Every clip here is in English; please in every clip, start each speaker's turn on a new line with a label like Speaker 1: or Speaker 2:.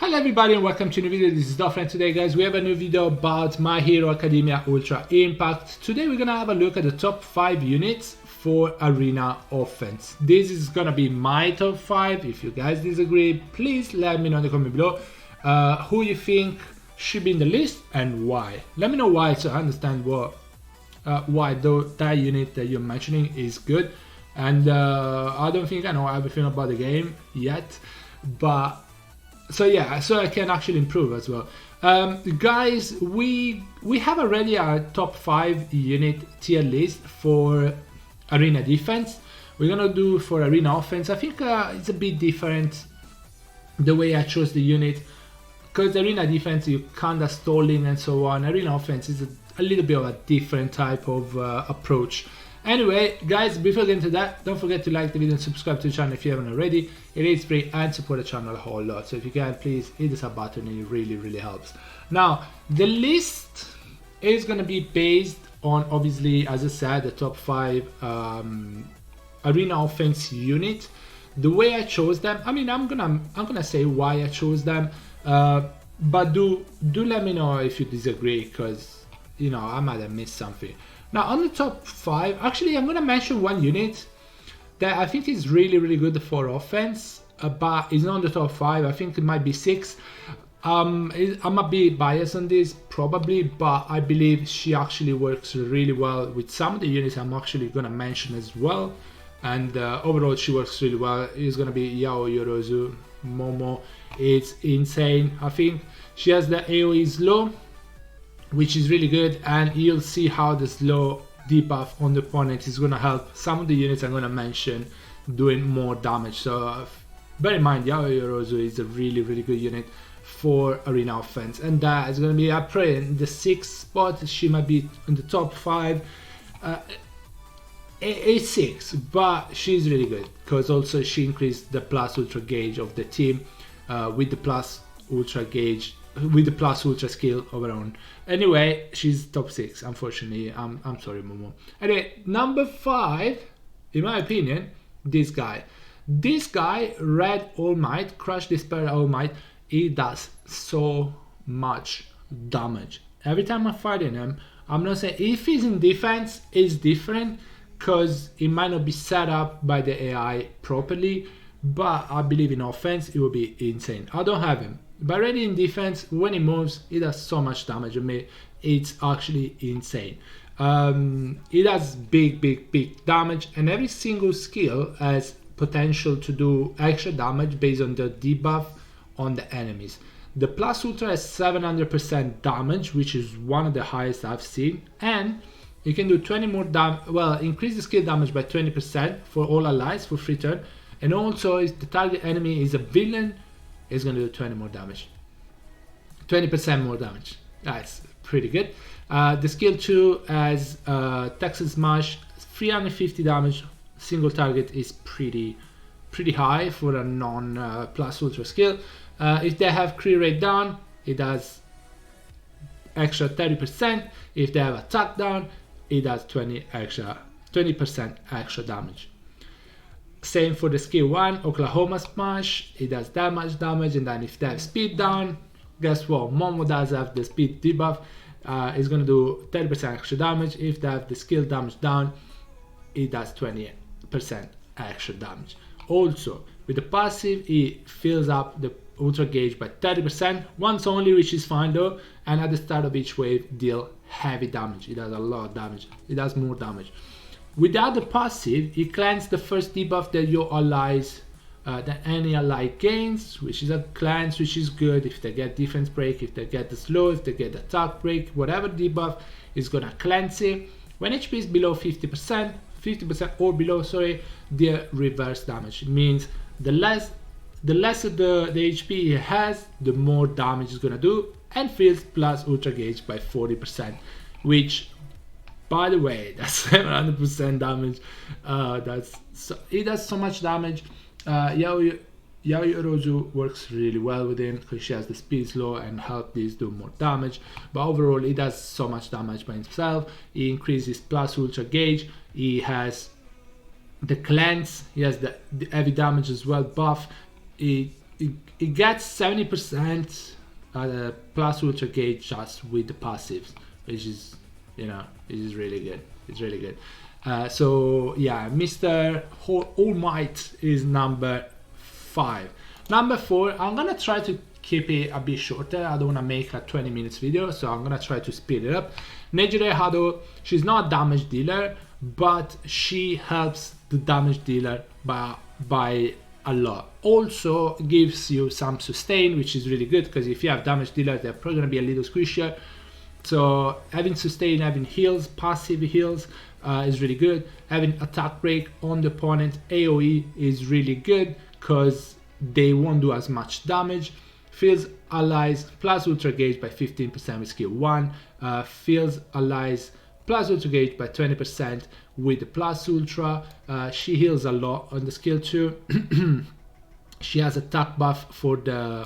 Speaker 1: Hello everybody and welcome to a new video. This is Doffer, and today guys we have a new video about My Hero Academia Ultra Impact. Today we're gonna have a look at the top 5 units for Arena Offense. This is gonna be my top 5. If you guys disagree, please let me know in the comment below who you think should be in the list and why. Let me know why, so I understand why that unit that you're mentioning is good. And I don't think I know everything about the game yet, but so yeah, so I can actually improve as well. Guys, we have already our top 5 unit tier list for Arena Defense. We're gonna do for Arena Offense. I think it's a bit different the way I chose the unit, because Arena Defense you kinda stalling and so on. Arena Offense is a little bit of a different type of approach. Anyway, guys, before getting into that, don't forget to like the video and subscribe to the channel if you haven't already. It is free and support the channel a whole lot. So if you can, please hit the sub button, it really helps. Now, the list is going to be based on, obviously, as I said, the top 5 Arena Offense unit. The way I chose them, I mean, I'm gonna say why I chose them, but do let me know if you disagree, because you know I might have missed something. Now on the top 5, actually I'm gonna mention one unit that I think is really good for offense, but is not on the top 5. I think it might be 6. I might be biased on this probably, but I believe she actually works really well with some of the units I'm actually gonna mention as well. And overall she works really well. It's gonna be Yao Yorozu Momo. It's insane. I think she has the AoE slow, which is really good, and you'll see how the slow debuff on the opponent is going to help some of the units I'm going to mention doing more damage. So bear in mind, Yao Yorozu is a really good unit for Arena Offense, and that is going to be, I pray, in the 6th spot. She might be in the top 5. It's 6, but she's really good because also she increased the plus ultra gauge of the team with the plus ultra gauge, with the plus ultra skill of her own. Anyway, she's top 6, unfortunately. I'm sorry, Momo. Anyway, number 5, in my opinion, this guy, Red All Might, Crush Despair All Might. He does so much damage every time I'm fighting him. I'm not saying if he's in defense, it's different because it might not be set up by the AI properly, but I believe in offense it will be insane. I don't have him, but already in defense, when he moves, he does so much damage on me. It's actually insane. He does big damage, and every single skill has potential to do extra damage based on the debuff on the enemies. The plus ultra has 700% damage, which is one of the highest I've seen, and you can do 20 more damage. Well, increase the skill damage by 20% for all allies for free turn, and also if the target enemy is a villain, is going to do 20 more damage, 20% more damage. That's pretty good. The skill 2 has Texas Smash, 350 damage. Single target is pretty high for a non plus ultra skill. If they have crit rate down, it does extra 30%. If they have attack down, it does 20% extra damage. Same for the skill 1, Oklahoma Smash. It does that much damage, and then if they have speed down, guess what? Momo does have the speed debuff. It's gonna do 30% extra damage. If they have the skill damage down, it does 20% extra damage. Also, with the passive, it fills up the ultra gauge by 30%, once only, which is fine though, and at the start of each wave, deal heavy damage. It does a lot of damage. It does more damage. Without the passive, it cleanses the first debuff that your allies, that any ally gains, which is a cleanse, which is good. If they get defense break, if they get the slow, if they get attack break, whatever debuff is gonna cleanse it. When HP is below 50% or below, sorry, the reverse damage. It means the lesser the HP it has, the more damage it's gonna do, and fills plus ultra gauge by 40%, which, by the way, that's 700% damage. It does so much damage. Yao Yorozu works really well with him because she has the speed slow and help this do more damage. But overall, he does so much damage by himself. He increases plus ultra gauge. He has the cleanse. He has the heavy damage as well buff. He it gets 70% plus ultra gauge just with the passives, which is, you know, it is really good. It's really good. So yeah, Mr. All Might is number 5. Number 4, I'm gonna try to keep it a bit shorter. I don't want to make a 20 minutes video, so I'm gonna try to speed it up. Nejire Hado, she's not a damage dealer, but she helps the damage dealer by a lot. Also gives you some sustain, which is really good, because if you have damage dealers, they're probably gonna be a little squishier. So having sustain, having heals, passive heals is really good. Having attack break on the opponent AoE is really good, because they won't do as much damage. Fills allies plus ultra gauge by 15% with skill 1. Fills allies plus ultra gauge by 20% with the plus ultra. She heals a lot on the skill 2. She has attack buff for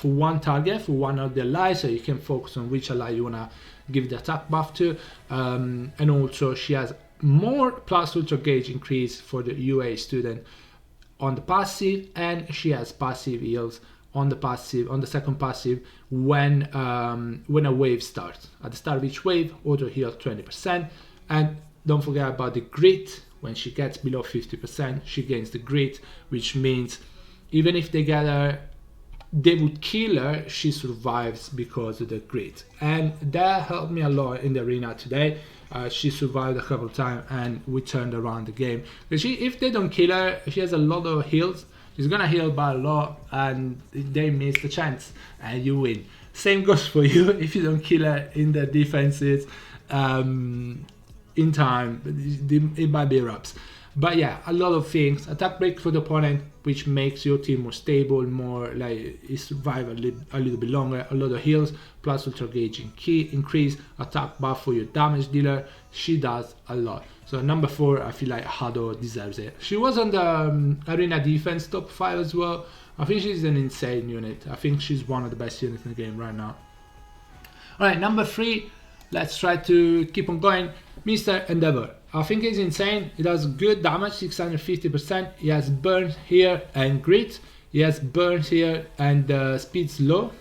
Speaker 1: one target, for one of the allies, so you can focus on which ally you wanna give the attack buff to. And also she has more plus ultra gauge increase for the UA student on the passive, and she has passive heals on the second passive when a wave starts. At the start of each wave, auto heal 20%. And don't forget about the grit. When she gets below 50%, she gains the grit, which means even if they would kill her, she survives because of the grit. And that helped me a lot in the arena today. She survived a couple of times and we turned around the game. Because if they don't kill her, she has a lot of heals. She's gonna heal by a lot and they miss the chance and you win. Same goes for you if you don't kill her in the defenses in time. It might be erupts. But yeah, a lot of things. Attack break for the opponent, which makes your team more stable, more like you survive a little bit longer. A lot of heals, plus ultra gauge increase, attack buff for your damage dealer. She does a lot. So number 4, I feel like Hado deserves it. She was on the arena defense top 5 as well. I think she's an insane unit. I think she's one of the best units in the game right now. Alright, number 3, let's try to keep on going. Mr. Endeavor. I think he's insane. He does good damage, 650%. He has burn here and grit. He has burn here and speed's low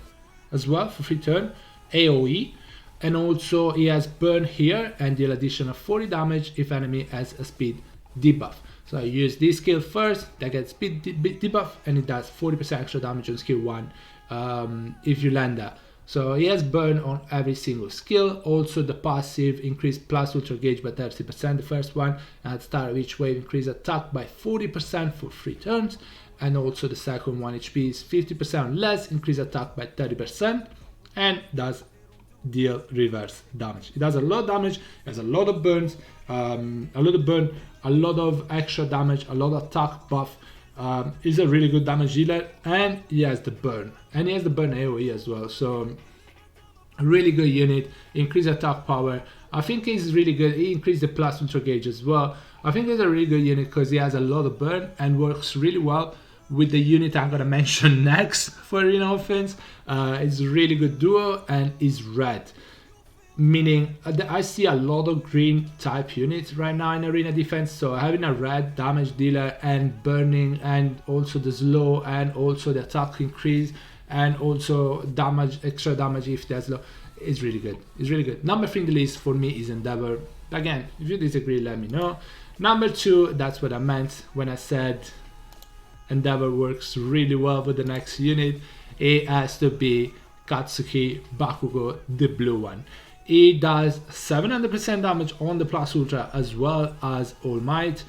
Speaker 1: as well for free turn, AoE. And also he has burn here and deal additional 40 damage if enemy has a speed debuff. So I use this skill first, that gets speed debuff, and it does 40% extra damage on skill 1 if you land that. So he has burn on every single skill. Also the passive increase plus ultra gauge by 30%, the first one. And at the start of each wave increase attack by 40% for 3 turns. And also the second one HP is 50% less, increase attack by 30%. And does deal reverse damage. It does a lot of damage, has a lot of burns, a lot of extra damage, a lot of attack buff. Is a really good damage dealer, and he has the burn, and he has the burn AoE as well. So a really good unit. Increase attack power. I think he's really good. He increased the plus ultra gauge as well. I think he's a really good unit because he has a lot of burn and works really well with the unit I'm gonna mention next for arena offense. It's a really good duo and is red. Meaning I see a lot of green type units right now in arena defense, so having a red damage dealer and burning and also the slow and also the attack increase and also damage, extra damage if there's low, is really good. It's really good. Number 3 in the list for me is Endeavor. Again, if you disagree, let me know. Number 2, that's what I meant when I said Endeavor works really well with the next unit. It has to be Katsuki Bakugo, the blue one. It does 700% damage on the plus ultra as well as All Might.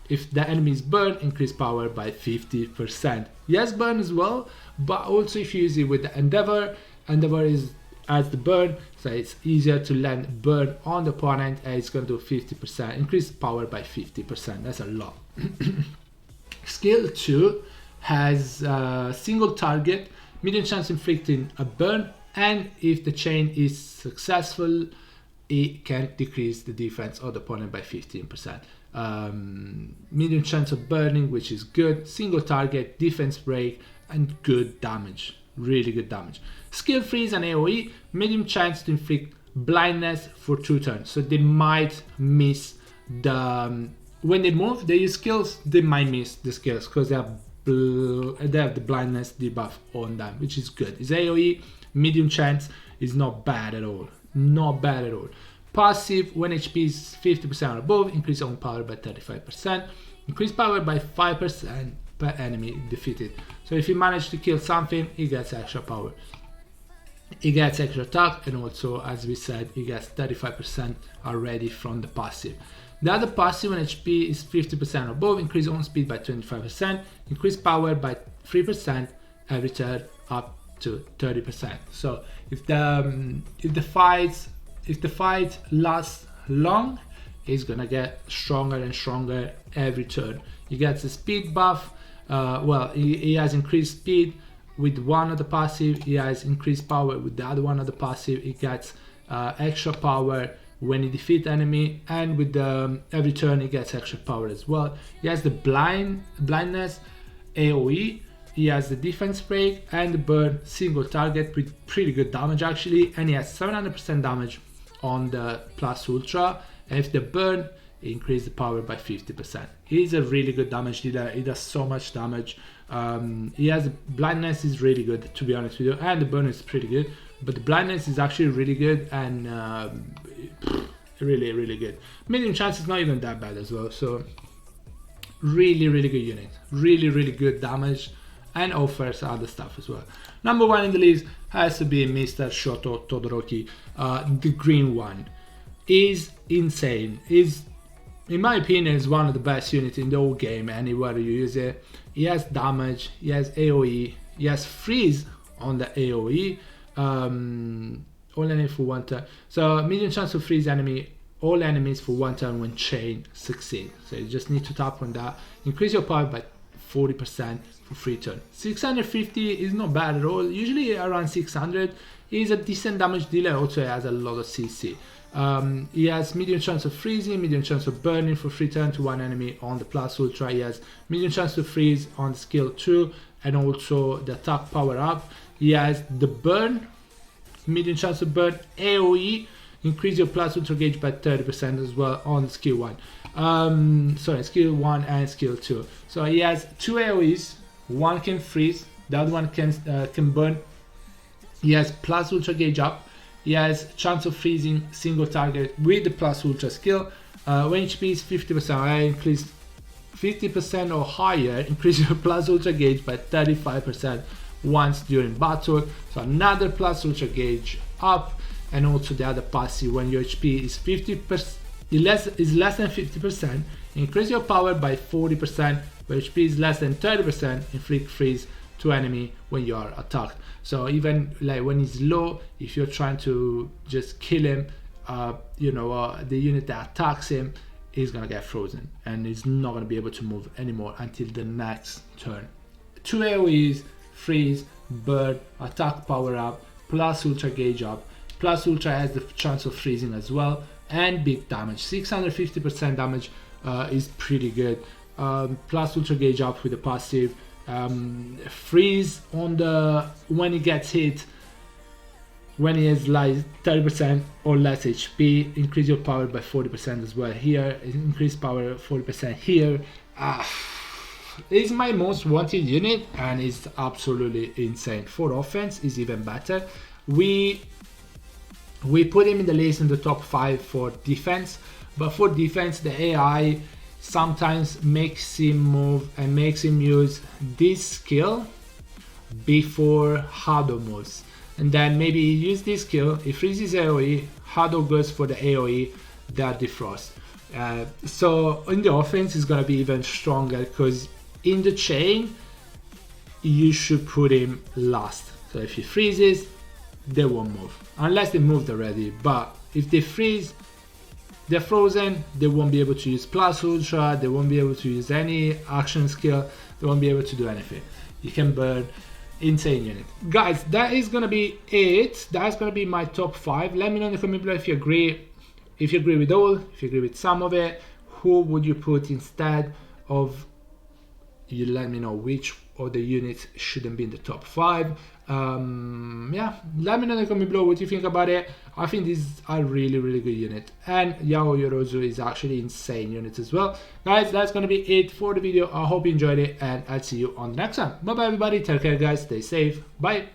Speaker 1: If the enemies burn, increase power by 50%. Yes, burn as well, but also if you use it with the Endeavor, Endeavor has the burn, so it's easier to land burn on the opponent, and it's going to do 50%, increase power by 50%. That's a lot. Skill 2 has single target, medium chance inflicting a burn, and if the chain is successful, it can decrease the defense of the opponent by 15%. Medium chance of burning, which is good. Single target, defense break, and good damage. Really good damage. Skill freeze and AoE, medium chance to inflict blindness for 2 turns. So they might miss the... when they move, they use skills, they might miss the skills because they have the blindness debuff on them, which is good. His AoE medium chance is not bad at all. Not bad at all. Passive, when HP is 50% or above, increase own power by 35%. Increase power by 5% per enemy defeated. So if you manage to kill something, he gets extra power. He gets extra attack, and also, as we said, he gets 35% already from the passive. The other passive, when HP is 50% or above, increase own speed by 25%, increase power by 3% every turn up to 30%. So if the fight lasts long, he's gonna get stronger and stronger every turn. He gets a speed buff. Well, he has increased speed with one of the passive. He has increased power with the other one of the passive. He gets extra power when he defeats enemy, and with every turn he gets extra power as well. He has the blindness AoE. He has the defense break and the burn single target with pretty good damage actually, and he has 700% damage on the plus ultra, and if the burn, he increases the power by 50%. He's a really good damage dealer. He does so much damage. He has blindness is really good, to be honest with you, and the burn is pretty good, but the blindness is actually really good, and really good. Medium chance is not even that bad as well, so really good unit, really good damage, and offers other stuff as well. Number one in the list has to be Mr. Shoto Todoroki. The green one is insane. Is, in my opinion, is one of the best units in the whole game. Anywhere you use it, he has damage, he has AoE, he has freeze on the AoE. All enemies for one turn. So medium chance to freeze all enemies for one turn when chain succeed. So you just need to tap on that. Increase your power by 40% for free turn. 650 is not bad at all. Usually around 600. He's a decent damage dealer. Also has a lot of CC. He has medium chance of freezing, medium chance of burning for free turn to one enemy on the plus ultra. He has medium chance to freeze on the skill 2, and also the attack power up. He has the burn, medium chance to burn, AoE, increase your plus ultra gauge by 30% as well on skill 1. Sorry, skill 1 and skill 2. So he has two AoEs, one can freeze, the other one can burn. He has plus ultra gauge up. He has chance of freezing single target with the plus ultra skill. When HP is 50% higher, increase 50% or higher, increase your plus ultra gauge by 35% once during battle. So another plus ultra gauge up, and also the other passive, when your HP is 50% is less than 50%, increase your power by 40%. When HP is less than 30%, inflict freeze to enemy when you are attacked. So even like when he's low, if you're trying to just kill him, the unit that attacks him is gonna get frozen, and he's not gonna be able to move anymore until the next turn. Two AoEs, freeze, burn, attack power up, plus ultra gauge up. Plus ultra has the chance of freezing as well, and big damage. 650% damage is pretty good. Plus ultra gauge up with the passive. Freeze on when he gets hit, when he has like 30% or less HP. Increase your power by 40% as well here. Increase power 40% here. It's my most wanted unit, and it's absolutely insane. For offense is even better. We put him in the list in the top 5 for defense, but for defense the AI sometimes makes him move and makes him use this skill before Hado moves, and then maybe use this skill, he freezes AoE, Hado goes for the AoE, that defrost. So in the offense it's gonna be even stronger, because in the chain you should put him last. So if he freezes, they won't move unless they moved already, but if they freeze, they're frozen, they won't be able to use plus ultra, they won't be able to use any action skill, they won't be able to do anything. You can burn. Insane unit. Guys, that is gonna be it. That's gonna be my top 5. Let me know in the comment below if you agree. If you agree with all, if you agree with some of it, who would you put instead of you let me know which of the units shouldn't be in the top 5. Yeah, let me know in the comment below what you think about it. I think these are really good unit, and Yao Yorozu is actually insane unit as well. Guys, that's gonna be it for the video. I hope you enjoyed it, and I'll see you on the next one. Bye bye everybody, take care guys, stay safe, bye.